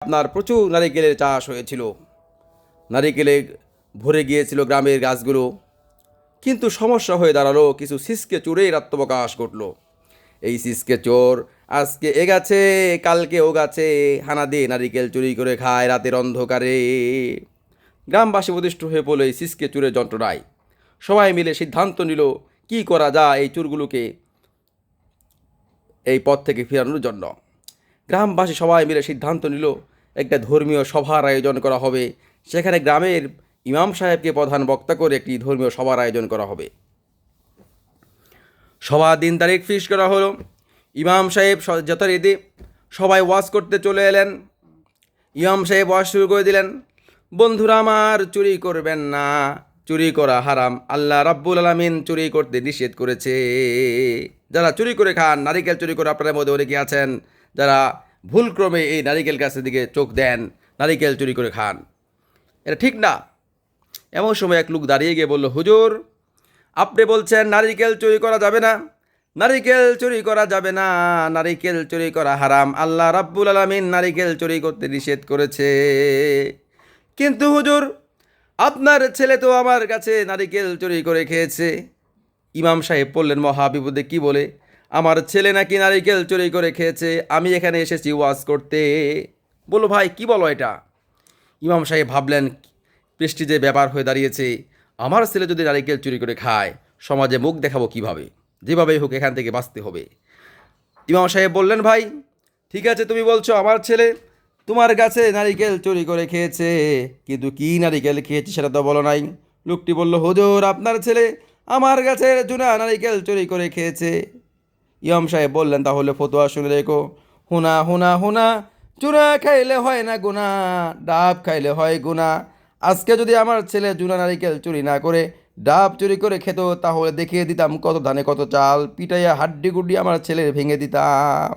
আপনার প্রচুর নারিকেলের চাষ হয়েছিল, নারিকেলে ভরে গিয়েছিল গ্রামের গাছগুলো। কিন্তু সমস্যা হয়ে দাঁড়ালো, কিছু সিসকে চোরের আত্মপ্রকাশ ঘটল। এই সিসকে চোর আজকে এ গাছে, কালকে ও গাছে হানা দিয়ে নারিকেল চুরি করে খায় রাতের অন্ধকারে। গ্রামবাসী প্রতিষ্ঠ হয়ে পড়ল এই সিসকে চোরের যন্ত্রণায়। সবাই মিলে সিদ্ধান্ত নিল কি করা যায় এই চোরগুলোকে এই পথ থেকে ফেরানোর জন্য। গ্রামবাসী সবাই মিলে সিদ্ধান্ত নিল একটা ধর্মীয় সভার আয়োজন করা হবে। সেখানে গ্রামের ইমাম সাহেবকে প্রধান বক্তা করে একটি ধর্মীয় সভার আয়োজন করা হবে। সভা দিন তারিখ ফিক্স করা হলো। ইমাম সাহেব যথারীতি সবাই ওয়াজ করতে চলে এলেন। ইমাম সাহেব ওয়াজ শুরু করে দিলেন, বন্ধুরা আমার, চুরি করবেন না, চুরি করা হারাম। আল্লাহ রাব্বুল আলামিন চুরি করতে নিষেধ করেছে। যারা চুরি করে খান, নারিকেল চুরি করে, আপনাদের মধ্যে অনেকে আছেন যারা ভুলক্রমে এই নারিকেল গাছের দিকে চোখ দেন, নারিকেল চুরি করে খান, এটা ঠিক না। এমন সময় এক লোক দাঁড়িয়ে গিয়ে বলল, হুজুর, আপনি বলছেন নারিকেল চুরি করা যাবে না, নারিকেল চুরি করা যাবে না, নারিকেল চুরি করা হারাম, আল্লাহ রাব্বুল আলামিন নারিকেল চুরি করতে নিষেধ করেছে। কিন্তু হুজুর, আপনার ছেলে তো আমার কাছে নারিকেল চুরি করে খেয়েছে। ইমাম সাহেব বললেন, মহাবিপদে কি বলে, আমার ছেলে নাকি নারিকেল চুরি করে খেয়েছে, আমি এখানে এসেছি ওয়াজ করতে। বলো ভাই, কি বলো এটা? ইমাম সাহেব ভাবলেন, প্রেস্টিজে ব্যাপার হয়ে দাঁড়িয়েছে, আমার ছেলে যদি নারিকেল চুরি করে খায়, সমাজে মুখ দেখাবো কিভাবে? যেভাবেই হোক এখান থেকে বাঁচতে হবে। ইমাম সাহেব বললেন, ভাই ঠিক আছে, তুমি বলছো আমার ছেলে তোমার কাছে নারিকেল চুরি করে খেয়েছে, কিন্তু কী নারিকেল খেয়েছে সেটা তো বলো নাই। লোকটি বলল, হুজুর, আপনার ছেলে আমার কাছে চুনা নারিকেল চুরি করে খেয়েছে। ইমাম সাহেব বললেন, তাহলে ফতোয়া শুনে রেখো, হুনা হুনা হুনা, চুনা খাইলে হয় না গুনা, ডাব খাইলে হয় গুনা। আজকে যদি আমার ছেলে চুনা নারিকেল চুরি না করে ডাব চুরি করে খেত, তাহলে দেখিয়ে দিতাম কত ধানে কত চাল, পিটাইয়া হাড্ডি গুড্ডি আমার ছেলে ভেঙে দিতাম।